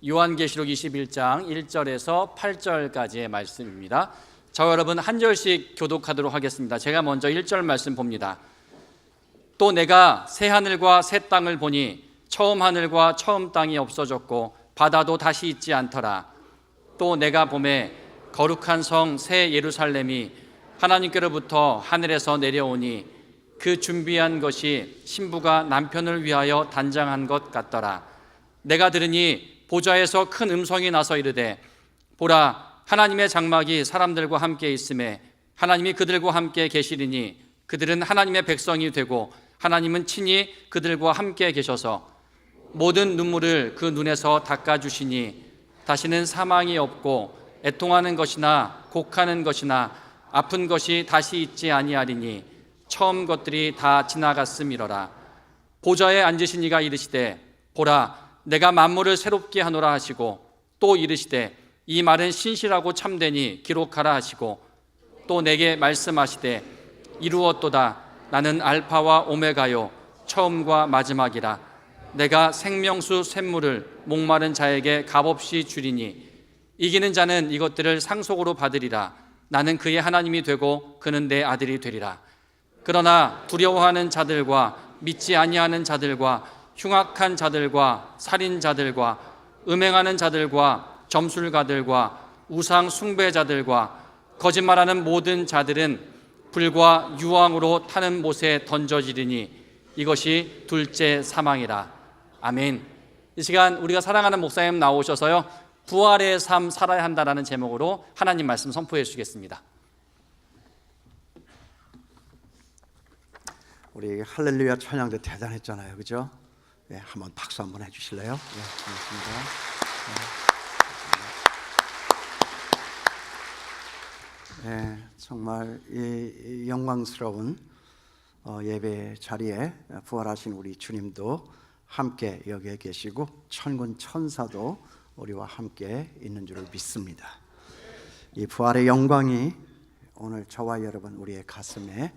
요한계시록 21장 1절에서 8절까지의 말씀입니다. 저와 여러분 한 절씩 교독하도록 하겠습니다. 제가 먼저 1절 말씀 봅니다. 또 내가 새 하늘과 새 땅을 보니 처음 하늘과 처음 땅이 없어졌고 바다도 다시 있지 않더라. 또 내가 보매 거룩한 성 새 예루살렘이 하나님께로부터 하늘에서 내려오니 그 준비한 것이 신부가 남편을 위하여 단장한 것 같더라. 내가 들으니 보좌에서 큰 음성이 나서 이르되 보라, 하나님의 장막이 사람들과 함께 있음에 하나님이 그들과 함께 계시리니 그들은 하나님의 백성이 되고 하나님은 친히 그들과 함께 계셔서 모든 눈물을 그 눈에서 닦아주시니 다시는 사망이 없고 애통하는 것이나 곡하는 것이나 아픈 것이 다시 있지 아니하리니 처음 것들이 다 지나갔음이로라. 보좌에 앉으신 이가 이르시되 보라, 내가 만물을 새롭게 하노라 하시고 또 이르시되 이 말은 신실하고 참되니 기록하라 하시고 또 내게 말씀하시되 이루었도다. 나는 알파와 오메가요 처음과 마지막이라. 내가 생명수 샘물을 목마른 자에게 값없이 주리니 이기는 자는 이것들을 상속으로 받으리라. 나는 그의 하나님이 되고 그는 내 아들이 되리라. 그러나 두려워하는 자들과 믿지 아니하는 자들과 흉악한 자들과 살인자들과 음행하는 자들과 점술가들과 우상 숭배자들과 거짓말하는 모든 자들은 불과 유황으로 타는 못에 던져지리니 이것이 둘째 사망이라. 아멘. 이 시간 우리가 사랑하는 목사님 나오셔서요, 부활의 삶 살아야 한다라는 제목으로 하나님 말씀 선포해 주시겠습니다. 우리 할렐루야 찬양도 대단했잖아요, 그죠? 네, 한번 박수 한번 해주실래요? 네, 고맙습니다. 네, 정말 이 영광스러운 예배 자리에 부활하신 우리 주님도 함께 여기에 계시고 천군 천사도 우리와 함께 있는 줄을 믿습니다. 이 부활의 영광이 오늘 저와 여러분 우리의 가슴에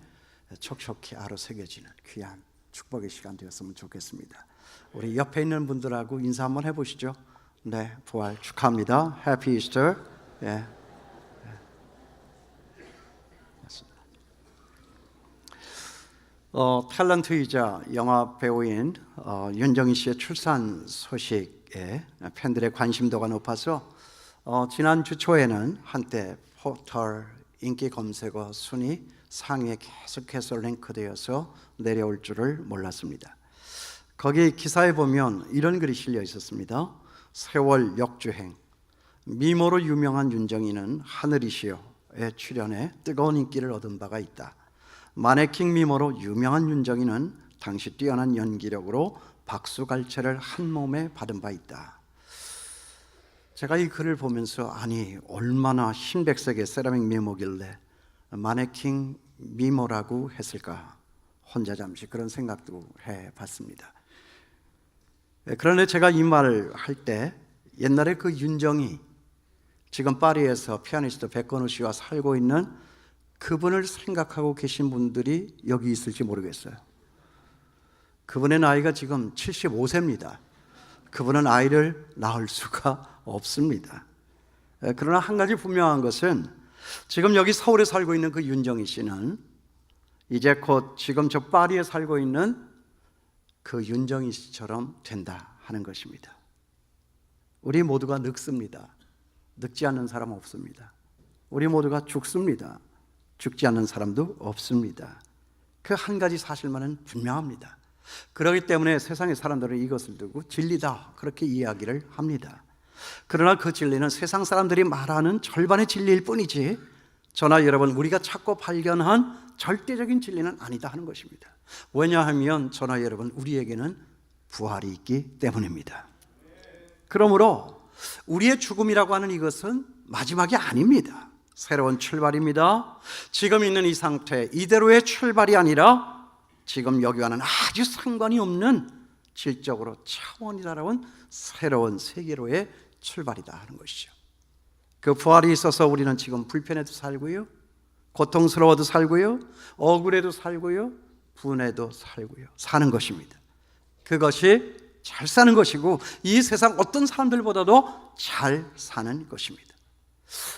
촉촉히 아로새겨지는 귀한 축복의 시간 되었으면 좋겠습니다. 우리 옆에 있는 분들하고 인사 한번 해보시죠. 네, 부활 축하합니다. 해피 이스터. 예. 탤런트이자 영화 배우인 윤정희 씨의 출산 소식에 팬들의 관심도가 높아서 지난주 초에는 한때 포털 인기 검색어 순위 상위에 계속해서 랭크되어서 내려올 줄을 몰랐습니다. 거기 기사에 보면 이런 글이 실려 있었습니다. 세월 역주행, 미모로 유명한 윤정희는 하늘이시여에 출연해 뜨거운 인기를 얻은 바가 있다. 마네킹 미모로 유명한 윤정희는 당시 뛰어난 연기력으로 박수갈채를 한 몸에 받은 바 있다. 제가 이 글을 보면서 아니 얼마나 흰백색의 세라믹 미모길래 마네킹 미모라고 했을까, 혼자 잠시 그런 생각도 해봤습니다. 그런데 제가 이 말을 할 때 옛날에 그 윤정희, 지금 파리에서 피아니스트 백건우 씨와 살고 있는 그분을 생각하고 계신 분들이 여기 있을지 모르겠어요. 그분의 나이가 지금 75세입니다. 그분은 아이를 낳을 수가 없습니다. 그러나 한 가지 분명한 것은 지금 여기 서울에 살고 있는 그 윤정희 씨는 이제 곧 지금 저 파리에 살고 있는 그 윤정희 씨처럼 된다 하는 것입니다. 우리 모두가 늙습니다. 늙지 않는 사람 없습니다. 우리 모두가 죽습니다. 죽지 않는 사람도 없습니다. 그 한 가지 사실만은 분명합니다. 그렇기 때문에 세상의 사람들은 이것을 두고 진리다 그렇게 이야기를 합니다. 그러나 그 진리는 세상 사람들이 말하는 절반의 진리일 뿐이지 저나 여러분 우리가 찾고 발견한 절대적인 진리는 아니다 하는 것입니다. 왜냐하면 저나 여러분 우리에게는 부활이 있기 때문입니다. 그러므로 우리의 죽음이라고 하는 이것은 마지막이 아닙니다. 새로운 출발입니다. 지금 있는 이 상태 이대로의 출발이 아니라 지금 여기와는 아주 상관이 없는 질적으로 차원이 다른 새로운 세계로의 출발이다 하는 것이죠. 그 부활이 있어서 우리는 지금 불편해도 살고요, 고통스러워도 살고요, 억울해도 살고요, 분해도 살고요, 사는 것입니다. 그것이 잘 사는 것이고 이 세상 어떤 사람들보다도 잘 사는 것입니다.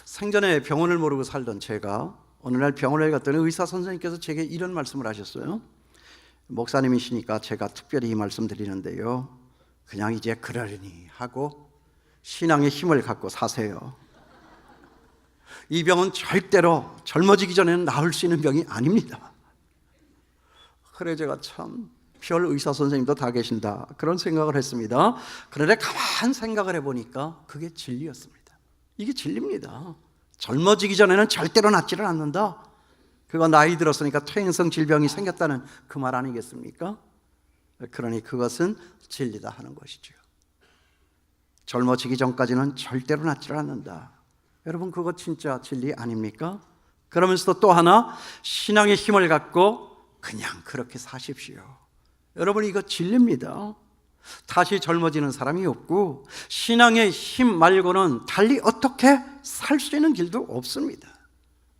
생전에 병원을 모르고 살던 제가 어느 날 병원에 갔더니 의사 선생님께서 제게 이런 말씀을 하셨어요. 목사님이시니까 제가 특별히 이 말씀 드리는데요, 그냥 이제 그러려니 하고 신앙의 힘을 갖고 사세요. 이 병은 절대로 젊어지기 전에는 나을 수 있는 병이 아닙니다. 그래 제가 참 별 의사 선생님도 다 계신다 그런 생각을 했습니다. 그런데 가만 생각을 해보니까 그게 진리였습니다. 이게 진리입니다. 젊어지기 전에는 절대로 낫지를 않는다. 그거 나이 들었으니까 퇴행성 질병이 생겼다는 그 말 아니겠습니까? 그러니 그것은 진리다 하는 것이죠. 젊어지기 전까지는 절대로 낫지를 않는다. 여러분 그거 진짜 진리 아닙니까? 그러면서도 또 하나, 신앙의 힘을 갖고 그냥 그렇게 사십시오. 여러분 이거 진리입니다. 다시 젊어지는 사람이 없고 신앙의 힘 말고는 달리 어떻게 살 수 있는 길도 없습니다.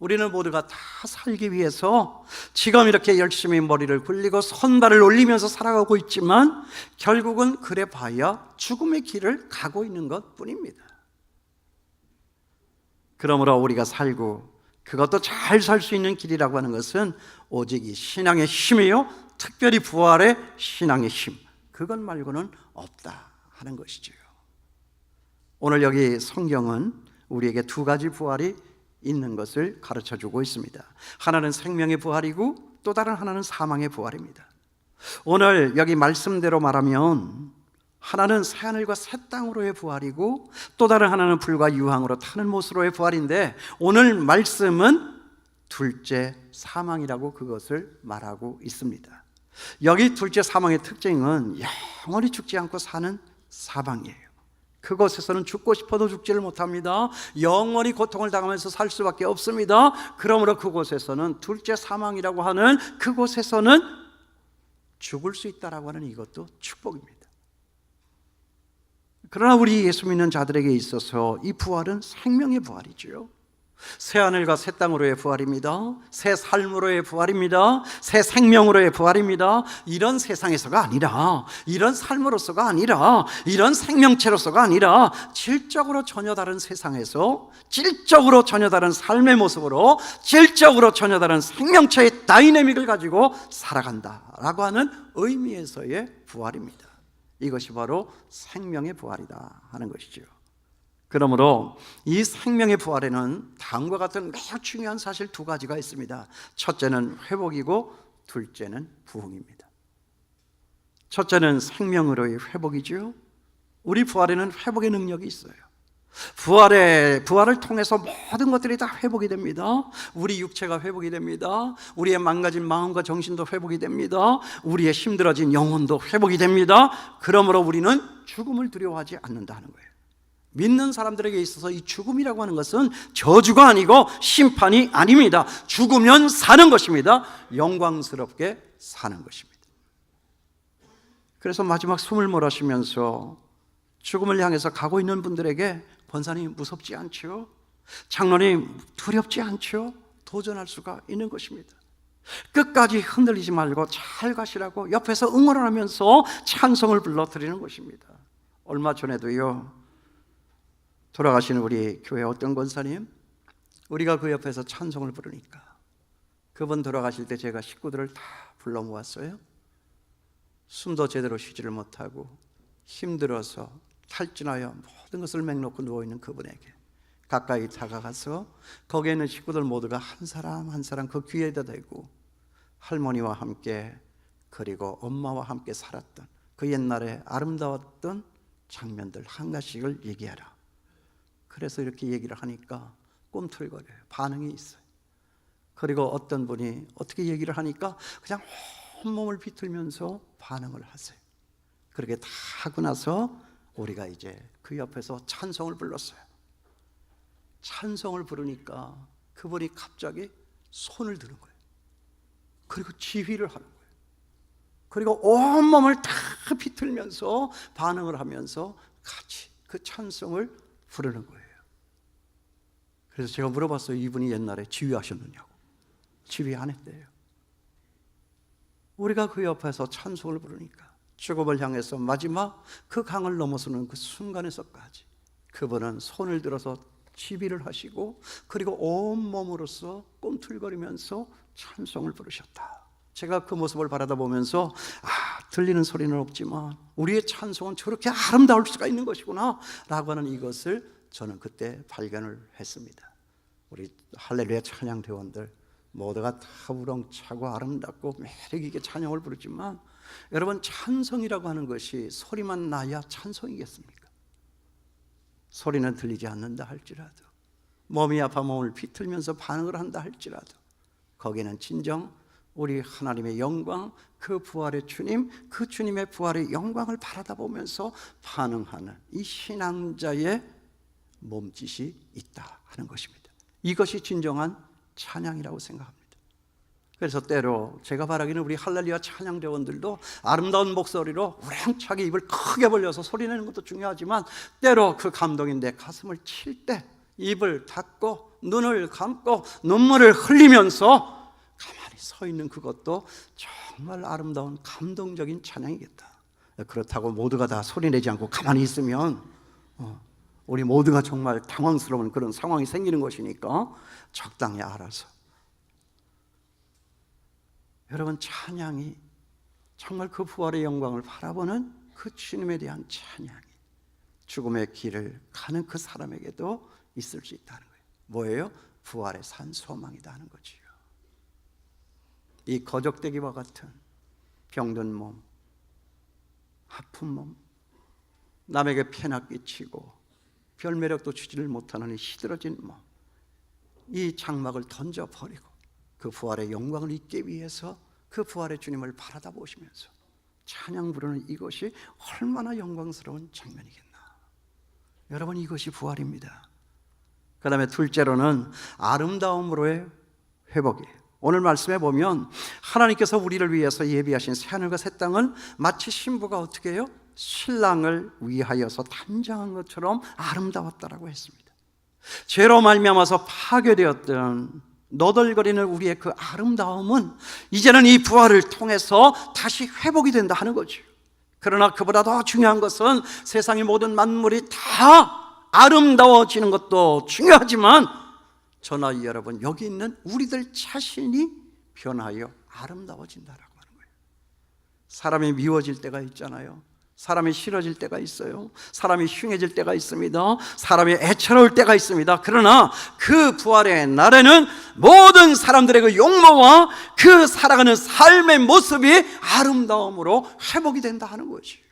우리는 모두가 다 살기 위해서 지금 이렇게 열심히 머리를 굴리고 손발을 올리면서 살아가고 있지만 결국은 그래 봐야 죽음의 길을 가고 있는 것 뿐입니다. 그러므로 우리가 살고 그것도 잘 살 수 있는 길이라고 하는 것은 오직 이 신앙의 힘이요, 특별히 부활의 신앙의 힘, 그것 말고는 없다 하는 것이죠. 오늘 여기 성경은 우리에게 두 가지 부활이 있는 것을 가르쳐주고 있습니다. 하나는 생명의 부활이고 또 다른 하나는 사망의 부활입니다. 오늘 여기 말씀대로 말하면 하나는 새하늘과 새 땅으로의 부활이고 또 다른 하나는 불과 유황으로 타는 못으로의 부활인데, 오늘 말씀은 둘째 사망이라고 그것을 말하고 있습니다. 여기 둘째 사망의 특징은 영원히 죽지 않고 사는 사방이에요. 그곳에서는 죽고 싶어도 죽지를 못합니다. 영원히 고통을 당하면서 살 수밖에 없습니다. 그러므로 그곳에서는 둘째 사망이라고 하는 그곳에서는 죽을 수 있다라고 하는 이것도 축복입니다. 그러나 우리 예수 믿는 자들에게 있어서 이 부활은 생명의 부활이죠. 새 하늘과 새 땅으로의 부활입니다. 새 삶으로의 부활입니다. 새 생명으로의 부활입니다. 이런 세상에서가 아니라, 이런 삶으로서가 아니라, 이런 생명체로서가 아니라 질적으로 전혀 다른 세상에서 질적으로 전혀 다른 삶의 모습으로 질적으로 전혀 다른 생명체의 다이내믹을 가지고 살아간다라고 하는 의미에서의 부활입니다. 이것이 바로 생명의 부활이다 하는 것이죠. 그러므로 이 생명의 부활에는 다음과 같은 매우 중요한 사실 두 가지가 있습니다. 첫째는 회복이고 둘째는 부흥입니다. 첫째는 생명으로의 회복이죠. 우리 부활에는 회복의 능력이 있어요. 부활을 통해서 모든 것들이 다 회복이 됩니다. 우리 육체가 회복이 됩니다. 우리의 망가진 마음과 정신도 회복이 됩니다. 우리의 힘들어진 영혼도 회복이 됩니다. 그러므로 우리는 죽음을 두려워하지 않는다 하는 거예요. 믿는 사람들에게 있어서 이 죽음이라고 하는 것은 저주가 아니고 심판이 아닙니다. 죽으면 사는 것입니다. 영광스럽게 사는 것입니다. 그래서 마지막 숨을 몰아쉬면서 죽음을 향해서 가고 있는 분들에게 권사님 무섭지 않죠? 장로님 두렵지 않죠? 도전할 수가 있는 것입니다. 끝까지 흔들리지 말고 잘 가시라고 옆에서 응원을 하면서 찬송을 불러드리는 것입니다. 얼마 전에도요, 돌아가시는 우리 교회 어떤 권사님, 우리가 그 옆에서 찬송을 부르니까 그분 돌아가실 때 제가 식구들을 다 불러 모았어요. 숨도 제대로 쉬지를 못하고 힘들어서 탈진하여 모든 것을 맹놓고 누워있는 그분에게 가까이 다가가서 거기에 있는 식구들 모두가 한 사람 한 사람 그 귀에다 대고 할머니와 함께 그리고 엄마와 함께 살았던 그 옛날에 아름다웠던 장면들 한 가지씩을 얘기하라. 그래서 이렇게 얘기를 하니까 꿈틀거려요. 반응이 있어요. 그리고 어떤 분이 어떻게 얘기를 하니까 그냥 온몸을 비틀면서 반응을 하세요. 그렇게 다 하고 나서 우리가 이제 그 옆에서 찬송을 불렀어요. 찬송을 부르니까 그분이 갑자기 손을 드는 거예요. 그리고 지휘를 하는 거예요. 그리고 온몸을 다 비틀면서 반응을 하면서 같이 그 찬송을 부르는 거예요. 그래서 제가 물어봤어요. 이분이 옛날에 지휘하셨느냐고. 지휘 안 했대요. 우리가 그 옆에서 찬송을 부르니까 죽음을 향해서 마지막 그 강을 넘어서는 그 순간에서까지 그분은 손을 들어서 지비를 하시고 그리고 온몸으로써 꿈틀거리면서 찬송을 부르셨다. 제가 그 모습을 바라다 보면서 들리는 소리는 없지만 우리의 찬송은 저렇게 아름다울 수가 있는 것이구나 라고 하는 이것을 저는 그때 발견을 했습니다. 우리 할렐루야 찬양 대원들 모두가 다 우렁차고 아름답고 매력있게 찬양을 부르지만 여러분, 찬송이라고 하는 것이 소리만 나야 찬송이겠습니까? 소리는 들리지 않는다 할지라도, 몸이 아파 몸을 비틀면서 반응을 한다 할지라도 거기는 진정 우리 하나님의 영광, 그 부활의 주님, 그 주님의 부활의 영광을 바라다 보면서 반응하는 이 신앙자의 몸짓이 있다 하는 것입니다. 이것이 진정한 찬양이라고 생각합니다. 그래서 때로 제가 바라기는 우리 할렐루야 찬양대원들도 아름다운 목소리로 우렁차게 입을 크게 벌려서 소리내는 것도 중요하지만 때로 그 감동이 내 가슴을 칠 때 입을 닫고 눈을 감고 눈물을 흘리면서 가만히 서 있는 그것도 정말 아름다운 감동적인 찬양이겠다. 그렇다고 모두가 다 소리내지 않고 가만히 있으면 우리 모두가 정말 당황스러운 그런 상황이 생기는 것이니까 적당히 알아서. 여러분, 찬양이 정말 그 부활의 영광을 바라보는 그 주님에 대한 찬양이 죽음의 길을 가는 그 사람에게도 있을 수 있다는 거예요. 뭐예요? 부활의 산 소망이다 하는 거지요. 이 거적대기와 같은 병든 몸, 아픈 몸, 남에게 폐나 끼치고 별 매력도 주지를 못하는 이 시들어진 몸, 이 장막을 던져버리고 그 부활의 영광을 잊기 위해서 그 부활의 주님을 바라다 보시면서 찬양 부르는 이것이 얼마나 영광스러운 장면이겠나. 여러분, 이것이 부활입니다. 그 다음에 둘째로는 아름다움으로의 회복이에요. 오늘 말씀에 보면 하나님께서 우리를 위해서 예비하신 새하늘과 새 땅은 마치 신부가 어떻게 해요? 신랑을 위하여서 단장한 것처럼 아름다웠다라고 했습니다. 죄로 말미암아서 파괴되었던 너덜거리는 우리의 그 아름다움은 이제는 이 부활을 통해서 다시 회복이 된다 하는 거죠. 그러나 그보다 더 중요한 것은 세상의 모든 만물이 다 아름다워지는 것도 중요하지만 저나 여러분, 여기 있는 우리들 자신이 변하여 아름다워진다라고 하는 거예요. 사람이 미워질 때가 있잖아요. 사람이 싫어질 때가 있어요. 사람이 흉해질 때가 있습니다. 사람이 애처로울 때가 있습니다. 그러나 그 부활의 날에는 모든 사람들의 그 용모와 그 살아가는 삶의 모습이 아름다움으로 회복이 된다 하는 것이에요.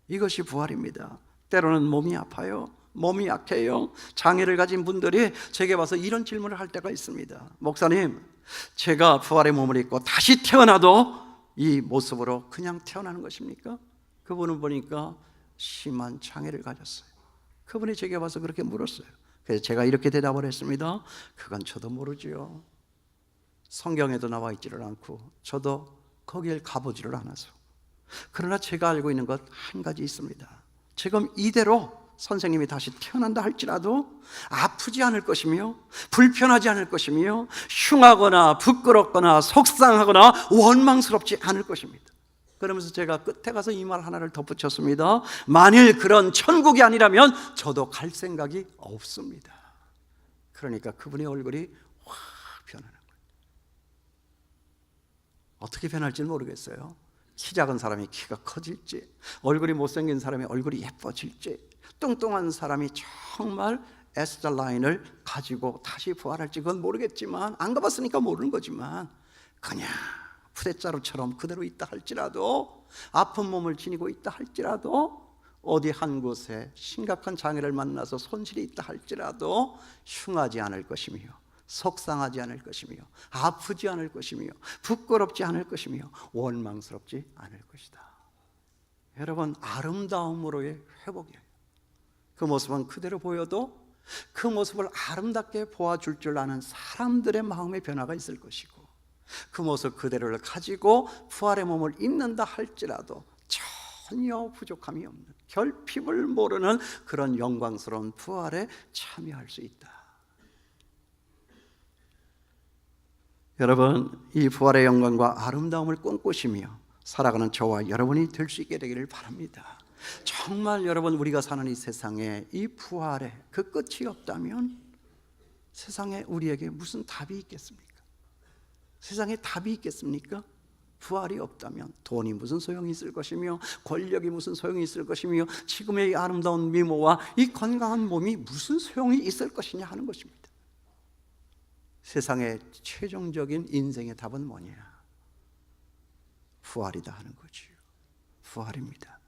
이것이 부활입니다. 때로는 몸이 아파요. 몸이 약해요. 장애를 가진 분들이 제게 와서 이런 질문을 할 때가 있습니다. 목사님, 제가 부활의 몸을 입고 다시 태어나도 이 모습으로 그냥 태어나는 것입니까? 그분은 보니까 심한 장애를 가졌어요. 그분이 제게 와서 그렇게 물었어요. 그래서 제가 이렇게 대답을 했습니다. 그건 저도 모르지요. 성경에도 나와 있지를 않고 저도 거기에 가보지를 않아서. 그러나 제가 알고 있는 것 한 가지 있습니다. 지금 이대로 선생님이 다시 태어난다 할지라도 아프지 않을 것이며 불편하지 않을 것이며 흉하거나 부끄럽거나 속상하거나 원망스럽지 않을 것입니다. 그러면서 제가 끝에 가서 이 말 하나를 덧붙였습니다. 만일 그런 천국이 아니라면 저도 갈 생각이 없습니다. 그러니까 그분의 얼굴이 확 변하는 거예요. 어떻게 변할지는 모르겠어요. 키 작은 사람이 키가 커질지, 얼굴이 못생긴 사람이 얼굴이 예뻐질지, 뚱뚱한 사람이 정말 에스더 라인을 가지고 다시 부활할지 그건 모르겠지만, 안 가봤으니까 모르는 거지만 그냥 푸대자루처럼 그대로 있다 할지라도, 아픈 몸을 지니고 있다 할지라도, 어디 한 곳에 심각한 장애를 만나서 손실이 있다 할지라도 흉하지 않을 것이며 속상하지 않을 것이며 아프지 않을 것이며 부끄럽지 않을 것이며 원망스럽지 않을 것이다. 여러분, 아름다움으로의 회복이에요. 그 모습은 그대로 보여도 그 모습을 아름답게 보아줄 줄 아는 사람들의 마음의 변화가 있을 것이고, 그 모습 그대로를 가지고 부활의 몸을 입는다 할지라도 전혀 부족함이 없는, 결핍을 모르는 그런 영광스러운 부활에 참여할 수 있다. 여러분, 이 부활의 영광과 아름다움을 꿈꾸시며 살아가는 저와 여러분이 될 수 있게 되기를 바랍니다. 정말 여러분, 우리가 사는 이 세상에 이 부활의 그 끝이 없다면 세상에 우리에게 무슨 답이 있겠습니까? 세상에 답이 있겠습니까? 부활이 없다면 돈이 무슨 소용이 있을 것이며, 권력이 무슨 소용이 있을 것이며, 지금의 이 아름다운 미모와 이 건강한 몸이 무슨 소용이 있을 것이냐 하는 것입니다. 세상의 최종적인 인생의 답은 뭐냐? 부활이다 하는 거지요. 부활입니다.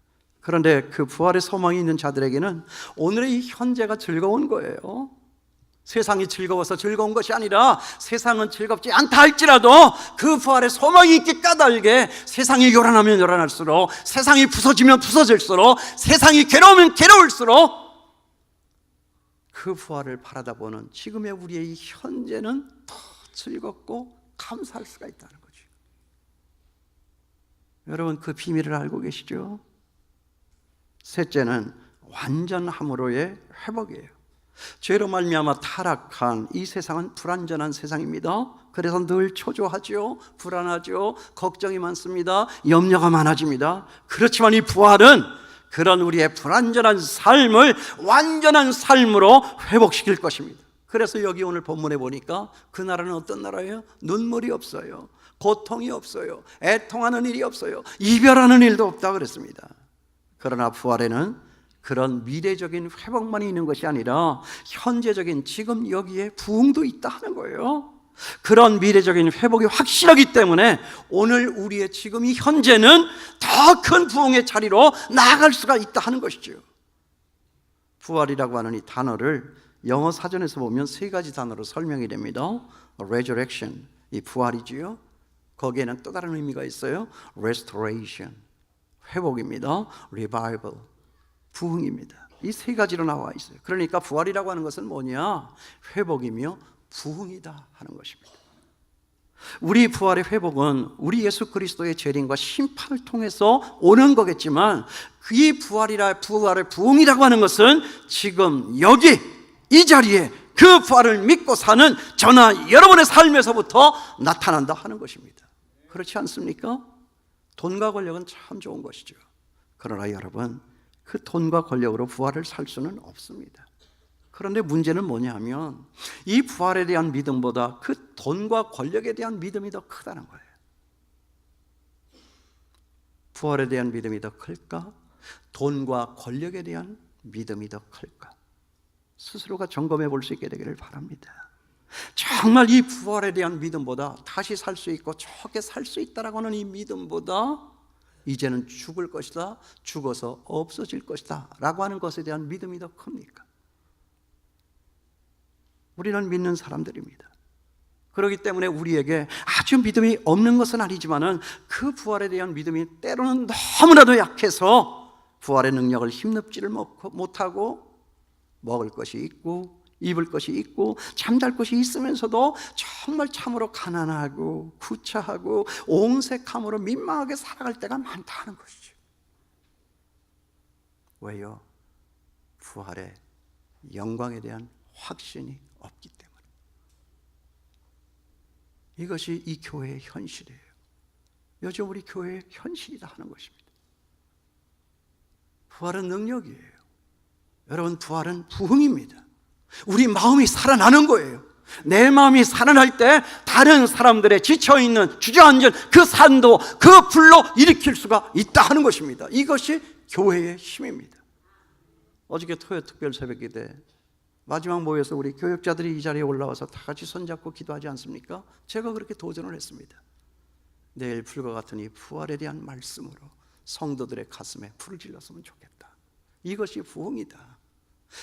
그런데 그 부활의 소망이 있는 자들에게는 오늘의 이 현재가 즐거운 거예요. 세상이 즐거워서 즐거운 것이 아니라 세상은 즐겁지 않다 할지라도 그 부활의 소망이 있기 까닭에 세상이 요란하면 요란할수록, 세상이 부서지면 부서질수록, 세상이 괴로우면 괴로울수록 그 부활을 바라다 보는 지금의 우리의 이 현재는 더 즐겁고 감사할 수가 있다는 거죠. 여러분, 그 비밀을 알고 계시죠? 셋째는 완전함으로의 회복이에요. 죄로 말미암아 타락한 이 세상은 불완전한 세상입니다. 그래서 늘 초조하죠, 불안하죠, 걱정이 많습니다, 염려가 많아집니다. 그렇지만 이 부활은 그런 우리의 불완전한 삶을 완전한 삶으로 회복시킬 것입니다. 그래서 여기 오늘 본문에 보니까 그 나라는 어떤 나라예요? 눈물이 없어요, 고통이 없어요, 애통하는 일이 없어요, 이별하는 일도 없다 그랬습니다. 그러나 부활에는 그런 미래적인 회복만이 있는 것이 아니라 현재적인 지금 여기에 부흥도 있다 하는 거예요. 그런 미래적인 회복이 확실하기 때문에 오늘 우리의 지금 이 현재는 더 큰 부흥의 자리로 나아갈 수가 있다 하는 것이죠. 부활이라고 하는 이 단어를 영어 사전에서 보면 세 가지 단어로 설명이 됩니다. Resurrection, 이 부활이지요. 거기에는 또 다른 의미가 있어요. Restoration, 회복입니다. Revival, 부흥입니다. 이 세 가지로 나와 있어요. 그러니까 부활이라고 하는 것은 뭐냐? 회복이며 부흥이다 하는 것입니다. 우리 부활의 회복은 우리 예수 그리스도의 재림과 심판을 통해서 오는 거겠지만, 이 부활의 부흥이라고 하는 것은 지금 여기 이 자리에 그 부활을 믿고 사는 저나 여러분의 삶에서부터 나타난다 하는 것입니다. 그렇지 않습니까? 돈과 권력은 참 좋은 것이죠. 그러나 여러분, 그 돈과 권력으로 부활을 살 수는 없습니다. 그런데 문제는 뭐냐면 이 부활에 대한 믿음보다 그 돈과 권력에 대한 믿음이 더 크다는 거예요. 부활에 대한 믿음이 더 클까? 돈과 권력에 대한 믿음이 더 클까? 스스로가 점검해 볼 수 있게 되기를 바랍니다. 정말 이 부활에 대한 믿음보다 다시 살 수 있고 좋게 살 수 있다라고 하는 이 믿음보다 이제는 죽을 것이다, 죽어서 없어질 것이다 라고 하는 것에 대한 믿음이 더 큽니까? 우리는 믿는 사람들입니다. 그렇기 때문에 우리에게 아주 믿음이 없는 것은 아니지만은 그 부활에 대한 믿음이 때로는 너무나도 약해서 부활의 능력을 힘입지를 못하고 먹을 것이 있고 입을 것이 있고 잠잘 것이 있으면서도 정말 참으로 가난하고 구차하고 옹색함으로 민망하게 살아갈 때가 많다는 것이죠. 왜요? 부활의 영광에 대한 확신이 없기 때문에. 이것이 이 교회의 현실이에요. 요즘 우리 교회의 현실이다 하는 것입니다. 부활은 능력이에요. 여러분, 부활은 부흥입니다. 우리 마음이 살아나는 거예요. 내 마음이 살아날 때 다른 사람들의 지쳐있는 주저앉은 그 산도 그 불로 일으킬 수가 있다 하는 것입니다. 이것이 교회의 힘입니다. 어저께 토요 특별 새벽기대 마지막 모여서 우리 교역자들이 이 자리에 올라와서 다 같이 손잡고 기도하지 않습니까? 제가 그렇게 도전을 했습니다. 내일 불과 같은 이 부활에 대한 말씀으로 성도들의 가슴에 불을 질렀으면 좋겠다. 이것이 부흥이다.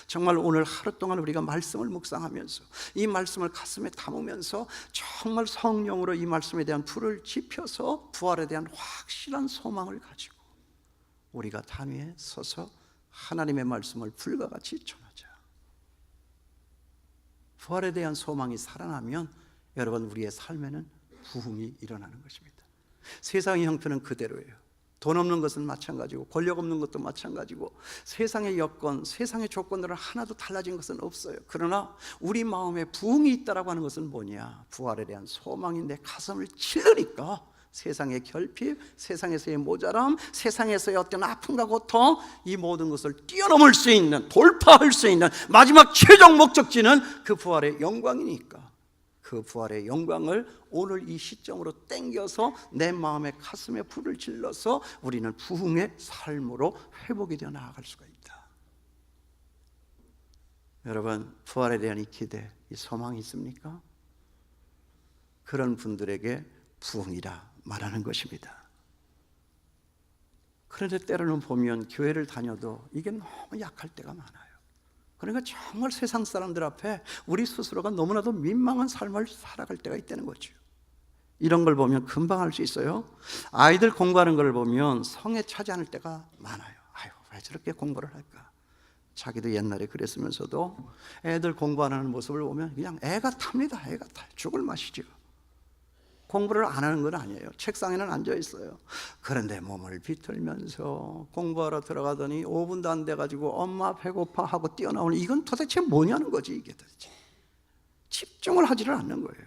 정말 오늘 하루 동안 우리가 말씀을 묵상하면서 이 말씀을 가슴에 담으면서 정말 성령으로 이 말씀에 대한 불을 지펴서 부활에 대한 확실한 소망을 가지고 우리가 단위에 서서 하나님의 말씀을 불과 같이 전하자. 부활에 대한 소망이 살아나면 여러분, 우리의 삶에는 부흥이 일어나는 것입니다. 세상의 형편은 그대로예요. 돈 없는 것은 마찬가지고 권력 없는 것도 마찬가지고 세상의 여건, 세상의 조건들은 하나도 달라진 것은 없어요. 그러나 우리 마음에 부흥이 있다라고 하는 것은 뭐냐? 부활에 대한 소망이 내 가슴을 찔르니까 세상의 결핍, 세상에서의 모자람, 세상에서의 어떤 아픔과 고통, 이 모든 것을 뛰어넘을 수 있는, 돌파할 수 있는 마지막 최종 목적지는 그 부활의 영광이니까 그 부활의 영광을 오늘 이 시점으로 땡겨서 내 마음의 가슴에 불을 질러서 우리는 부흥의 삶으로 회복이 되어 나아갈 수가 있다. 여러분, 부활에 대한 이 기대, 이 소망이 있습니까? 그런 분들에게 부흥이라 말하는 것입니다. 그런데 때로는 보면 교회를 다녀도 이게 너무 약할 때가 많아요. 그러니까 정말 세상 사람들 앞에 우리 스스로가 너무나도 민망한 삶을 살아갈 때가 있다는 거죠. 이런 걸 보면 금방 알 수 있어요. 아이들 공부하는 걸 보면 성에 차지 않을 때가 많아요. 아유, 왜 저렇게 공부를 할까? 자기도 옛날에 그랬으면서도 애들 공부하는 모습을 보면 그냥 애가 탑니다. 애가 타요. 죽을 맛이죠. 공부를 안 하는 건 아니에요. 책상에는 앉아 있어요. 그런데 몸을 비틀면서 공부하러 들어가더니 5분도 안 돼가지고 엄마 배고파 하고 뛰어나오는, 이건 도대체 뭐냐는 거지. 이게 도대체 집중을 하지를 않는 거예요.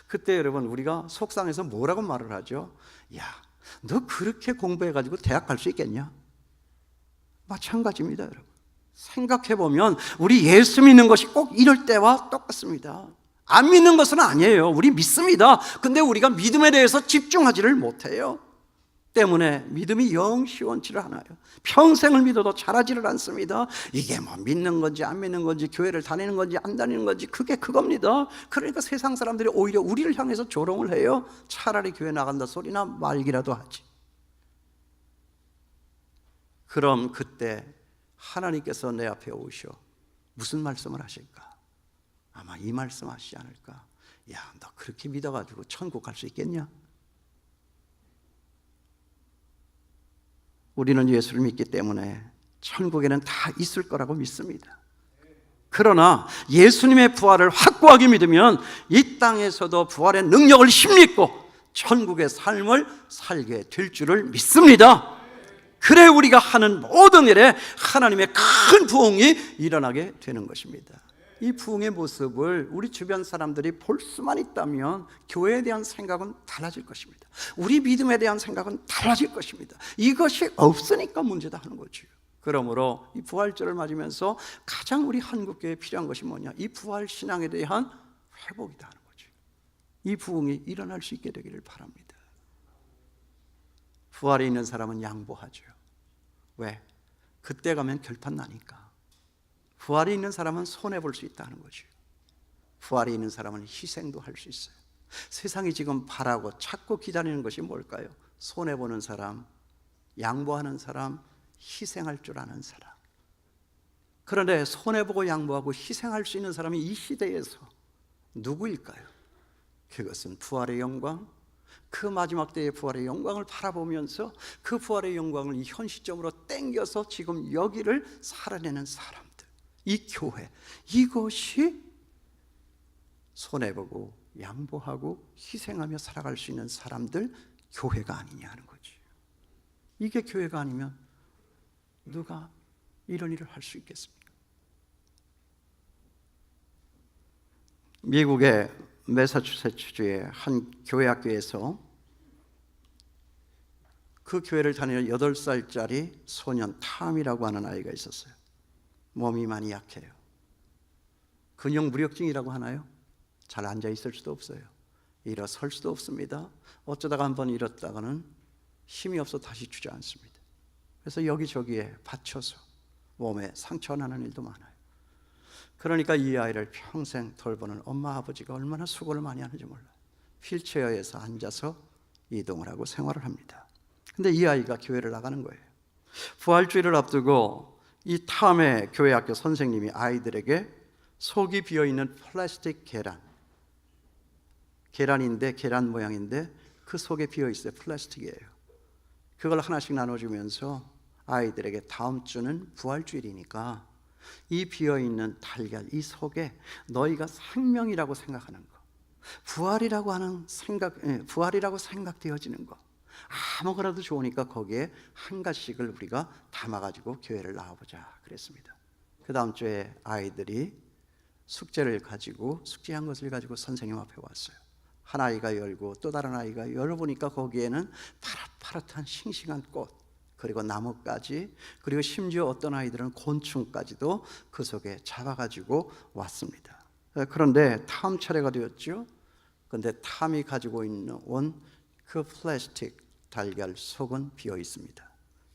그때 여러분, 우리가 속상해서 뭐라고 말을 하죠? 야, 너 그렇게 공부해가지고 대학 갈 수 있겠냐? 마찬가지입니다. 여러분, 생각해보면 우리 예수 믿는 것이 꼭 이럴 때와 똑같습니다. 안 믿는 것은 아니에요. 우리 믿습니다. 근데 우리가 믿음에 대해서 집중하지를 못해요. 때문에 믿음이 영 시원치를 않아요. 평생을 믿어도 자라지를 않습니다. 이게 뭐 믿는 건지 안 믿는 건지, 교회를 다니는 건지 안 다니는 건지, 그게 그겁니다. 그러니까 세상 사람들이 오히려 우리를 향해서 조롱을 해요. 차라리 교회 나간다 소리나 말기라도 하지. 그럼 그때 하나님께서 내 앞에 오셔 무슨 말씀을 하실까? 아마 이 말씀 하시지 않을까? 야, 너 그렇게 믿어가지고 천국 갈 수 있겠냐? 우리는 예수를 믿기 때문에 천국에는 다 있을 거라고 믿습니다. 그러나 예수님의 부활을 확고하게 믿으면 이 땅에서도 부활의 능력을 힘입고 천국의 삶을 살게 될 줄을 믿습니다. 그래 우리가 하는 모든 일에 하나님의 큰 부흥이 일어나게 되는 것입니다. 이 부흥의 모습을 우리 주변 사람들이 볼 수만 있다면 교회에 대한 생각은 달라질 것입니다. 우리 믿음에 대한 생각은 달라질 것입니다. 이것이 없으니까 문제다 하는 거죠. 그러므로 이 부활절을 맞으면서 가장 우리 한국교회에 필요한 것이 뭐냐? 이 부활 신앙에 대한 회복이다 하는 거죠. 이 부흥이 일어날 수 있게 되기를 바랍니다. 부활에 있는 사람은 양보하죠. 왜? 그때 가면 결판 나니까. 부활이 있는 사람은 손해볼 수 있다는 거죠. 부활이 있는 사람은 희생도 할 수 있어요. 세상이 지금 바라고 찾고 기다리는 것이 뭘까요? 손해보는 사람, 양보하는 사람, 희생할 줄 아는 사람. 그런데 손해보고 양보하고 희생할 수 있는 사람이 이 시대에서 누구일까요? 그것은 부활의 영광, 그 마지막 때의 부활의 영광을 바라보면서 그 부활의 영광을 이 현 시점으로 땡겨서 지금 여기를 살아내는 사람, 이 교회, 이것이 손해보고 양보하고 희생하며 살아갈 수 있는 사람들, 교회가 아니냐 하는 거지. 이게 교회가 아니면 누가 이런 일을 할 수 있겠습니까? 미국의 매사추세츠주의 한 교회 학교에서 그 교회를 다니는 8살짜리 소년 탐이라고 하는 아이가 있었어요. 몸이 많이 약해요. 근육 무력증이라고 하나요? 잘 앉아 있을 수도 없어요. 일어설 수도 없습니다. 어쩌다가 한번 일었다가는 힘이 없어 다시 주저앉습니다. 그래서 여기저기에 받쳐서 몸에 상처 나는 일도 많아요. 그러니까 이 아이를 평생 돌보는 엄마 아버지가 얼마나 수고를 많이 하는지 몰라요. 휠체어에서 앉아서 이동을 하고 생활을 합니다. 근데 이 아이가 교회를 나가는 거예요. 부활주의를 앞두고 이 탐의 교회 학교 선생님이 아이들에게 속이 비어있는 플라스틱 계란인데 계란 모양인데 그 속에 비어있어요. 플라스틱이에요. 그걸 하나씩 나눠주면서 아이들에게 다음 주는 부활주일이니까 이 비어있는 달걀, 이 속에 너희가 생명이라고 생각하는 거, 부활이라고 생각되어지는 거, 아무거나도 좋으니까 거기에 한 가지씩을 우리가 담아가지고 교회를 나와보자 그랬습니다. 그 다음 주에 아이들이 숙제한 것을 가지고 선생님 앞에 왔어요. 한 아이가 열고 또 다른 아이가 열어보니까 거기에는 파릇파릇한 싱싱한 꽃, 그리고 나뭇가지, 그리고 심지어 어떤 아이들은 곤충까지도 그 속에 잡아가지고 왔습니다. 그런데 탐 차례가 되었죠. 그런데 탐이 가지고 온 그 플라스틱 달걀 속은 비어 있습니다.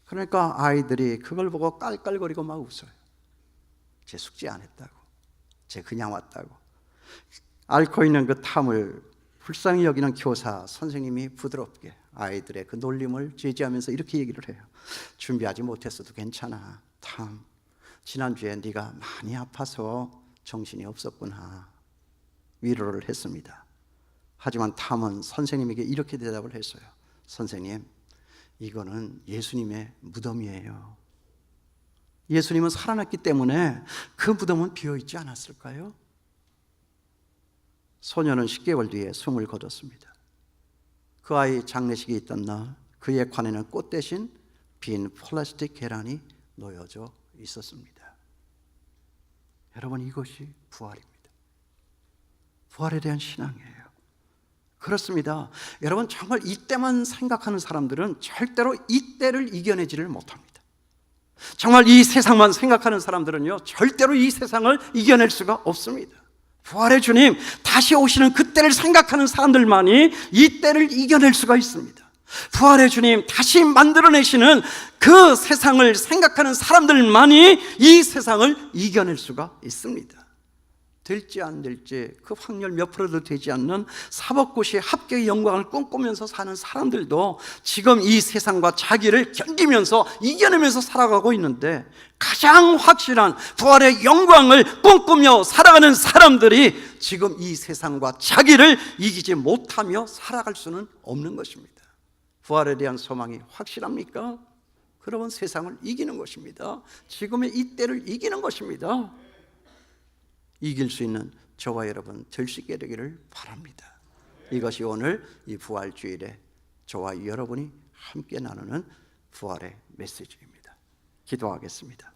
그러니까 아이들이 그걸 보고 깔깔거리고 막 웃어요. 쟤 숙제 안 했다고, 쟤 그냥 왔다고. 앓고 있는 그 탐을 불쌍히 여기는 교사 선생님이 부드럽게 아이들의 그 놀림을 제지하면서 이렇게 얘기를 해요. 준비하지 못했어도 괜찮아. 탐, 지난주에 네가 많이 아파서 정신이 없었구나. 위로를 했습니다. 하지만 탐은 선생님에게 이렇게 대답을 했어요. 선생님, 이거는 예수님의 무덤이에요. 예수님은 살아났기 때문에 그 무덤은 비어있지 않았을까요? 소녀는 10개월 뒤에 숨을 거뒀습니다. 그 아이 장례식이 있던 날 그의 관에는 꽃 대신 빈 플라스틱 계란이 놓여져 있었습니다. 여러분, 이것이 부활입니다. 부활에 대한 신앙이에요. 그렇습니다. 여러분, 정말 이때만 생각하는 사람들은 절대로 이때를 이겨내지를 못합니다. 정말 이 세상만 생각하는 사람들은요, 절대로 이 세상을 이겨낼 수가 없습니다. 부활의 주님 다시 오시는 그때를 생각하는 사람들만이 이때를 이겨낼 수가 있습니다. 부활의 주님 다시 만들어내시는 그 세상을 생각하는 사람들만이 이 세상을 이겨낼 수가 있습니다. 될지 안 될지 그 확률 몇 프로도 되지 않는 사법고시 합격의 영광을 꿈꾸면서 사는 사람들도 지금 이 세상과 자기를 견디면서 이겨내면서 살아가고 있는데, 가장 확실한 부활의 영광을 꿈꾸며 살아가는 사람들이 지금 이 세상과 자기를 이기지 못하며 살아갈 수는 없는 것입니다. 부활에 대한 소망이 확실합니까? 그러면 세상을 이기는 것입니다. 지금의 이때를 이기는 것입니다. 이길 수 있는 저와 여러분 될 수 있게 되기를 바랍니다. 이것이 오늘 이 부활주일에 저와 여러분이 함께 나누는 부활의 메시지입니다. 기도하겠습니다.